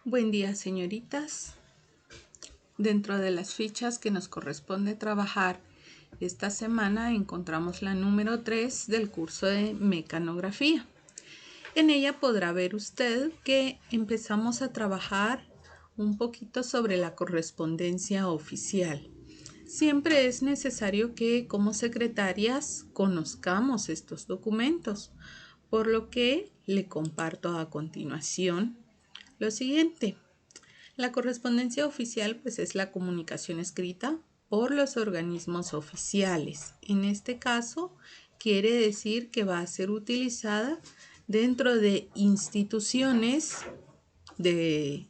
Buen día, señoritas. Dentro de las fichas que nos corresponde trabajar esta semana encontramos la número 3 del curso de mecanografía. En ella podrá ver usted que empezamos a trabajar un poquito sobre la correspondencia oficial. Siempre es necesario que como secretarias conozcamos estos documentos, por lo que le comparto a continuación lo siguiente. La correspondencia oficial pues es la comunicación escrita por los organismos oficiales. En este caso quiere decir que va a ser utilizada dentro de instituciones del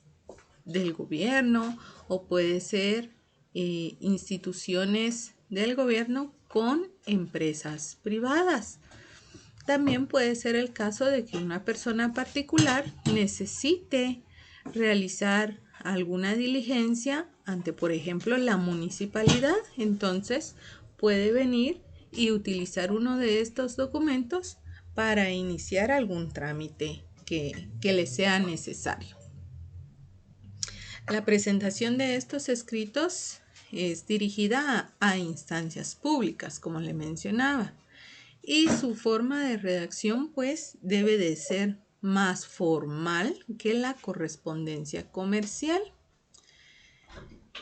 gobierno o puede ser instituciones del gobierno con empresas privadas. También puede ser el caso de que una persona particular necesite realizar alguna diligencia ante, por ejemplo, la municipalidad. Entonces, puede venir y utilizar uno de estos documentos para iniciar algún trámite que le sea necesario. La presentación de estos escritos es dirigida a instancias públicas, como le mencionaba. Y su forma de redacción pues debe de ser más formal que la correspondencia comercial.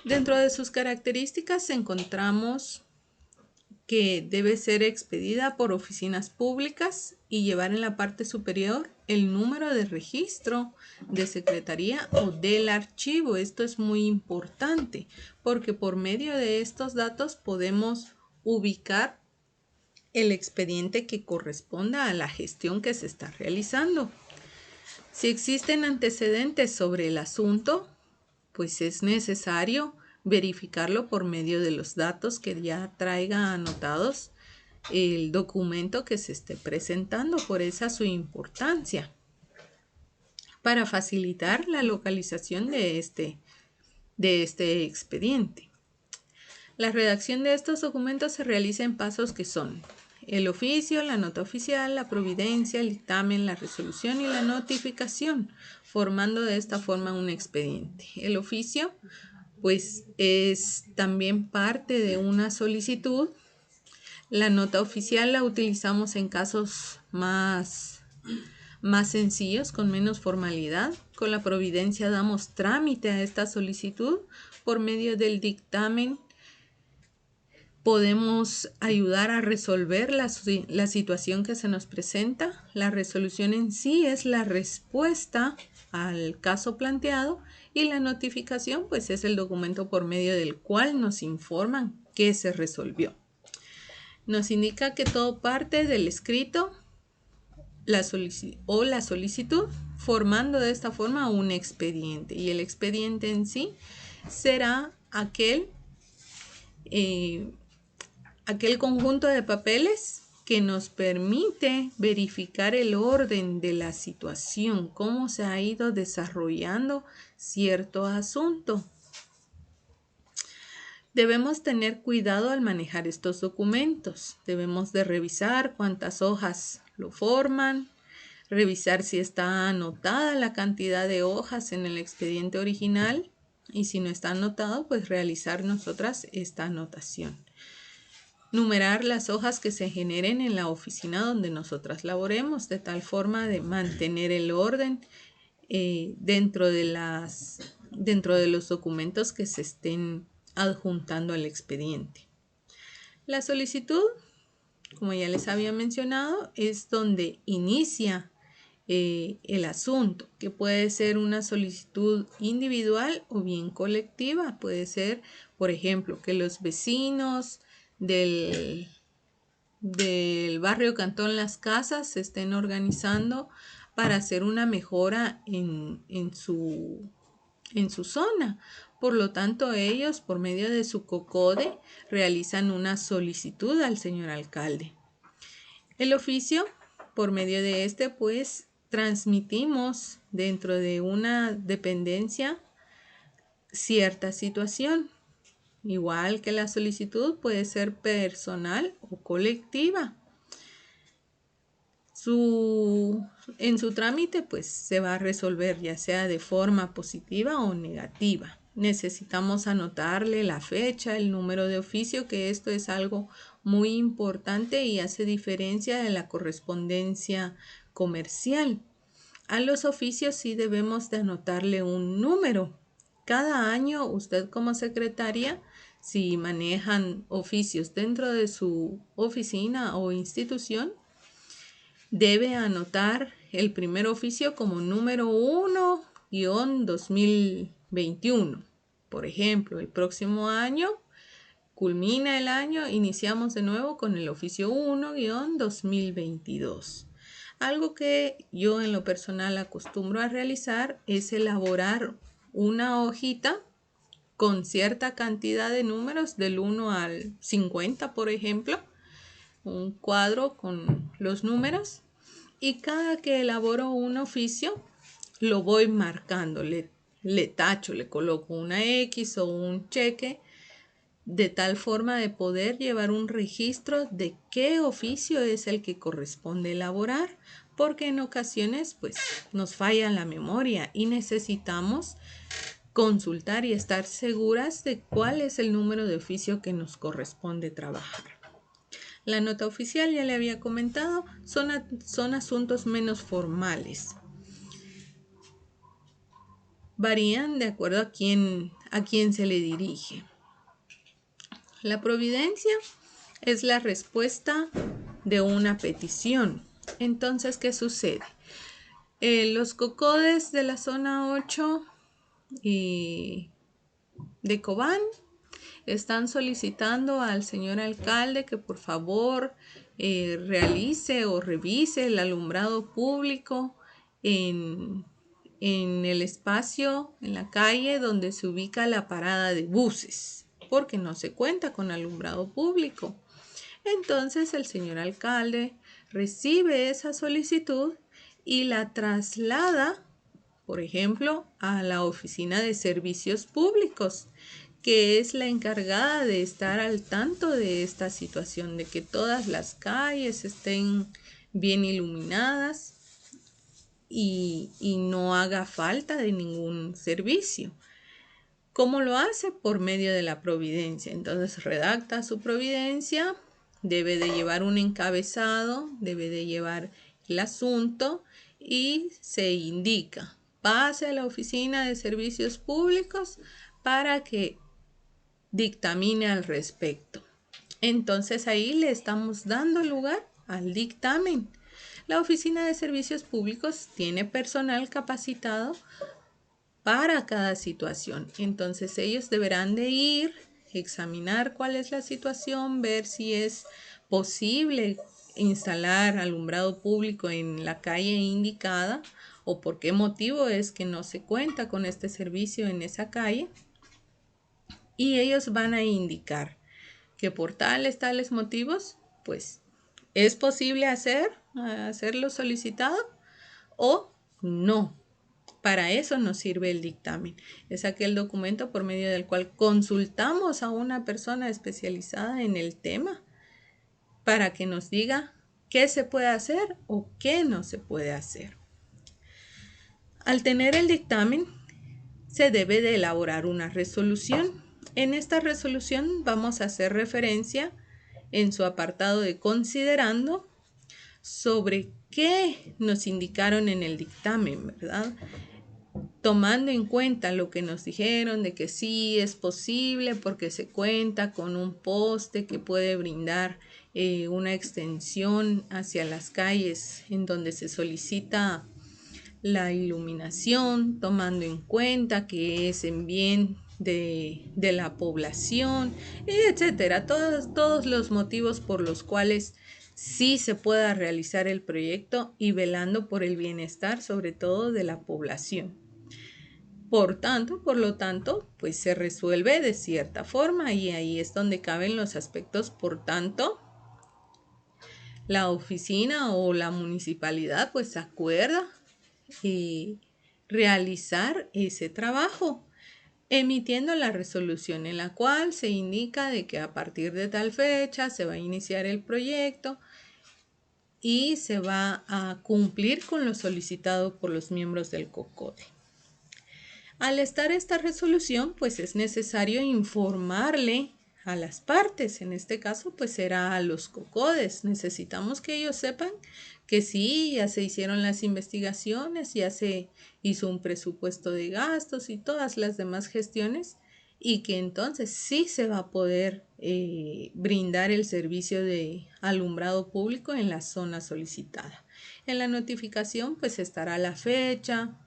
Dentro de sus características encontramos que debe ser expedida por oficinas públicas y llevar en la parte superior el número de registro de secretaría o del archivo. Esto es muy importante porque por medio de estos datos podemos ubicar el expediente que corresponda a la gestión que se está realizando. Si existen antecedentes sobre el asunto, pues es necesario verificarlo por medio de los datos que ya traiga anotados el documento que se esté presentando, por esa su importancia, para facilitar la localización de este expediente. La redacción de estos documentos se realiza en pasos que son el oficio, la nota oficial, la providencia, el dictamen, la resolución y la notificación, formando de esta forma un expediente. El oficio, pues, es también parte de una solicitud. La nota oficial la utilizamos en casos más sencillos, con menos formalidad. Con la providencia damos trámite a esta solicitud. Por medio del dictamen podemos ayudar a resolver la situación que se nos presenta. La resolución en sí es la respuesta al caso planteado y la notificación pues es el documento por medio del cual nos informan que se resolvió. Nos indica que todo parte del escrito la solicitud, formando de esta forma un expediente, y el expediente en sí será aquel conjunto de papeles que nos permite verificar el orden de la situación, cómo se ha ido desarrollando cierto asunto. Debemos tener cuidado al manejar estos documentos. Debemos de revisar cuántas hojas lo forman, revisar si está anotada la cantidad de hojas en el expediente original y si no está anotado, pues realizar nosotras esta anotación. Numerar las hojas que se generen en la oficina donde nosotras laboremos, de tal forma de mantener el orden dentro de los documentos que se estén adjuntando al expediente. La solicitud, como ya les había mencionado, es donde inicia el asunto, que puede ser una solicitud individual o bien colectiva. Puede ser, por ejemplo, que los vecinos del barrio Cantón Las Casas se estén organizando para hacer una mejora en su zona. Por lo tanto, ellos, por medio de su COCODE, realizan una solicitud al señor alcalde. El oficio, por medio de este, pues, transmitimos dentro de una dependencia cierta situación. Igual que la solicitud puede ser personal o colectiva. En su trámite pues se va a resolver ya sea de forma positiva o negativa. Necesitamos anotarle la fecha, el número de oficio, que esto es algo muy importante y hace diferencia de la correspondencia comercial. A los oficios sí debemos de anotarle un número. Cada año usted como secretaria, si manejan oficios dentro de su oficina o institución, debe anotar el primer oficio como número 1-2021. Por ejemplo, el próximo año culmina el año, iniciamos de nuevo con el oficio 1-2022. Algo que yo en lo personal acostumbro a realizar es elaborar una hojita con cierta cantidad de números del 1 al 50, por ejemplo, un cuadro con los números, y cada que elaboro un oficio lo voy marcando, le tacho, le coloco una X o un cheque, de tal forma de poder llevar un registro de qué oficio es el que corresponde elaborar, porque en ocasiones pues nos falla la memoria y necesitamos consultar y estar seguras de cuál es el número de oficio que nos corresponde trabajar. La nota oficial, ya le había comentado, son asuntos menos formales. Varían de acuerdo a quién se le dirige. La providencia es la respuesta de una petición. Entonces, ¿qué sucede? Los COCODES de la zona 8 de Cobán están solicitando al señor alcalde que por favor realice o revise el alumbrado público en el espacio, en la calle donde se ubica la parada de buses, porque no se cuenta con alumbrado público. Entonces el señor alcalde recibe esa solicitud y la traslada, por ejemplo, a la oficina de servicios públicos, que es la encargada de estar al tanto de esta situación, de que todas las calles estén bien iluminadas y no haga falta de ningún servicio. ¿Cómo lo hace? Por medio de la providencia. Entonces redacta su providencia, debe de llevar un encabezado, debe de llevar el asunto y se indica: pase a la oficina de servicios públicos para que dictamine al respecto. Entonces ahí le estamos dando lugar al dictamen. La oficina de servicios públicos tiene personal capacitado para cada situación. Entonces ellos deberán de ir, examinar cuál es la situación, ver si es posible instalar alumbrado público en la calle indicada o por qué motivo es que no se cuenta con este servicio en esa calle. Y ellos van a indicar que por tales motivos, pues es posible hacerlo solicitado o no. Para eso nos sirve el dictamen. Es aquel documento por medio del cual consultamos a una persona especializada en el tema para que nos diga qué se puede hacer o qué no se puede hacer. Al tener el dictamen, se debe de elaborar una resolución. En esta resolución vamos a hacer referencia en su apartado de considerando sobre qué nos indicaron en el dictamen, ¿verdad? Tomando en cuenta lo que nos dijeron de que sí es posible porque se cuenta con un poste que puede brindar una extensión hacia las calles en donde se solicita la iluminación, tomando en cuenta que es en bien de la población, etcétera. Todos los motivos por los cuales sí se pueda realizar el proyecto y velando por el bienestar, sobre todo de la población. Por lo tanto, pues se resuelve de cierta forma y ahí es donde caben los aspectos. Por tanto, la oficina o la municipalidad pues acuerda realizar ese trabajo, emitiendo la resolución en la cual se indica de que a partir de tal fecha se va a iniciar el proyecto y se va a cumplir con lo solicitado por los miembros del COCODE. Al estar esta resolución, pues es necesario informarle a las partes, en este caso pues será a los COCODES. Necesitamos que ellos sepan que sí, ya se hicieron las investigaciones, ya se hizo un presupuesto de gastos y todas las demás gestiones, y que entonces sí se va a poder brindar el servicio de alumbrado público en la zona solicitada. En la notificación pues estará la fecha,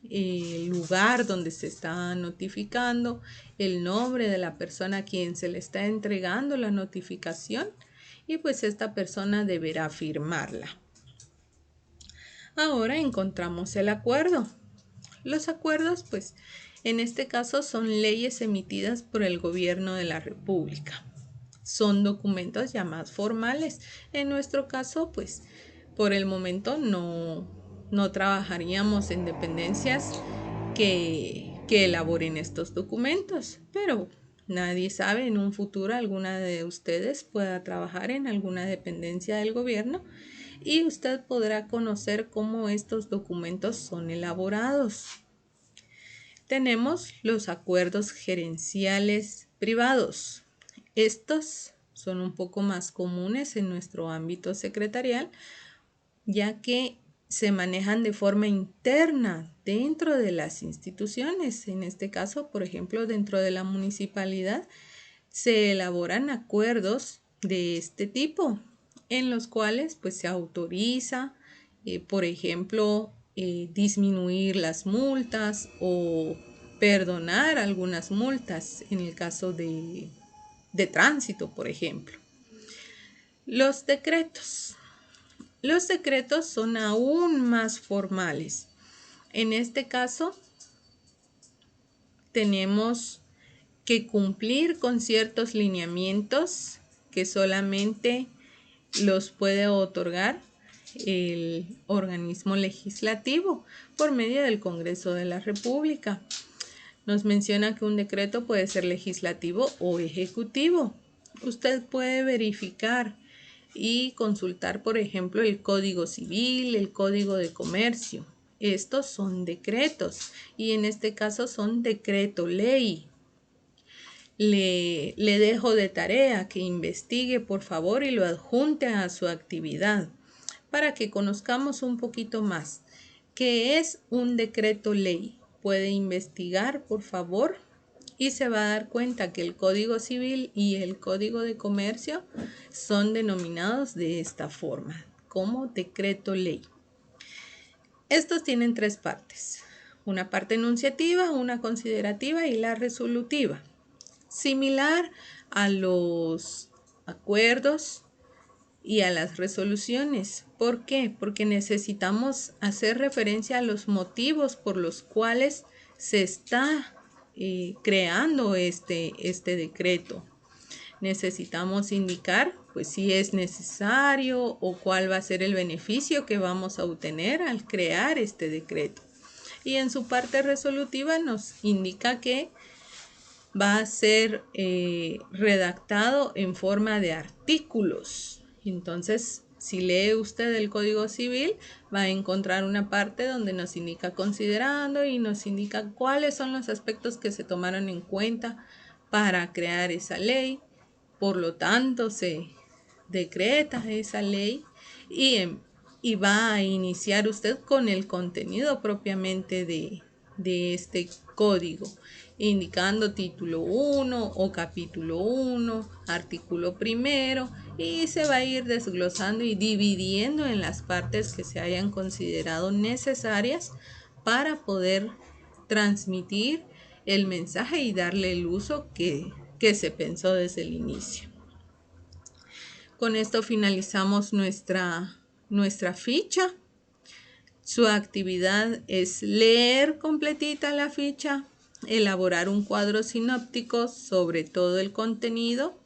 el lugar donde se está notificando, el nombre de la persona a quien se le está entregando la notificación, y pues esta persona deberá firmarla. Ahora encontramos el acuerdo. Los acuerdos, pues, en este caso son leyes emitidas por el gobierno de la República. Son documentos ya más formales. En nuestro caso, pues, por el momento no trabajaríamos en dependencias que elaboren estos documentos, pero nadie sabe, en un futuro alguna de ustedes pueda trabajar en alguna dependencia del gobierno y usted podrá conocer cómo estos documentos son elaborados. Tenemos los acuerdos gerenciales privados. Estos son un poco más comunes en nuestro ámbito secretarial, ya que se manejan de forma interna dentro de las instituciones. En este caso, por ejemplo, dentro de la municipalidad, se elaboran acuerdos de este tipo, en los cuales pues se autoriza, por ejemplo, disminuir las multas o perdonar algunas multas en el caso de tránsito, por ejemplo. Los decretos. Los decretos son aún más formales. En este caso, tenemos que cumplir con ciertos lineamientos que solamente los puede otorgar el organismo legislativo por medio del Congreso de la República. Nos menciona que un decreto puede ser legislativo o ejecutivo. Usted puede verificar y consultar, por ejemplo, el Código Civil, el Código de Comercio. Estos son decretos y en este caso son decreto ley. Le dejo de tarea que investigue, por favor, y lo adjunte a su actividad para que conozcamos un poquito más qué es un decreto ley. Puede investigar, por favor, y se va a dar cuenta que el Código Civil y el Código de Comercio son denominados de esta forma, como decreto ley. Estos tienen tres partes: una parte enunciativa, una considerativa y la resolutiva. Similar a los acuerdos y a las resoluciones. ¿Por qué? Porque necesitamos hacer referencia a los motivos por los cuales se está creando este decreto. Necesitamos indicar pues si es necesario o cuál va a ser el beneficio que vamos a obtener al crear este decreto. Y en su parte resolutiva nos indica que va a ser redactado en forma de artículos. Entonces, si lee usted el Código Civil, va a encontrar una parte donde nos indica considerando y nos indica cuáles son los aspectos que se tomaron en cuenta para crear esa ley. Por lo tanto, se decreta esa ley y va a iniciar usted con el contenido propiamente de este código, indicando título 1 o capítulo 1, artículo primero, y se va a ir desglosando y dividiendo en las partes que se hayan considerado necesarias para poder transmitir el mensaje y darle el uso que se pensó desde el inicio. Con esto finalizamos nuestra ficha. Su actividad es leer completita la ficha, elaborar un cuadro sinóptico sobre todo el contenido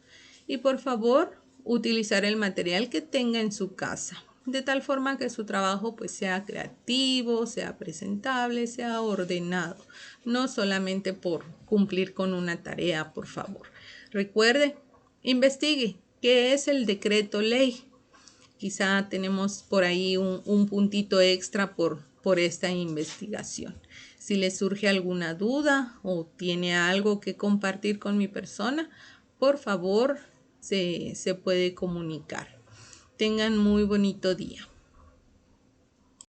y, por favor, utilizar el material que tenga en su casa, de tal forma que su trabajo pues sea creativo, sea presentable, sea ordenado, no solamente por cumplir con una tarea, por favor. Recuerde, investigue qué es el decreto ley, Quizá tenemos por ahí un puntito extra por esta investigación. Si les surge alguna duda o tiene algo que compartir con mi persona, por favor se puede comunicar. Tengan muy bonito día.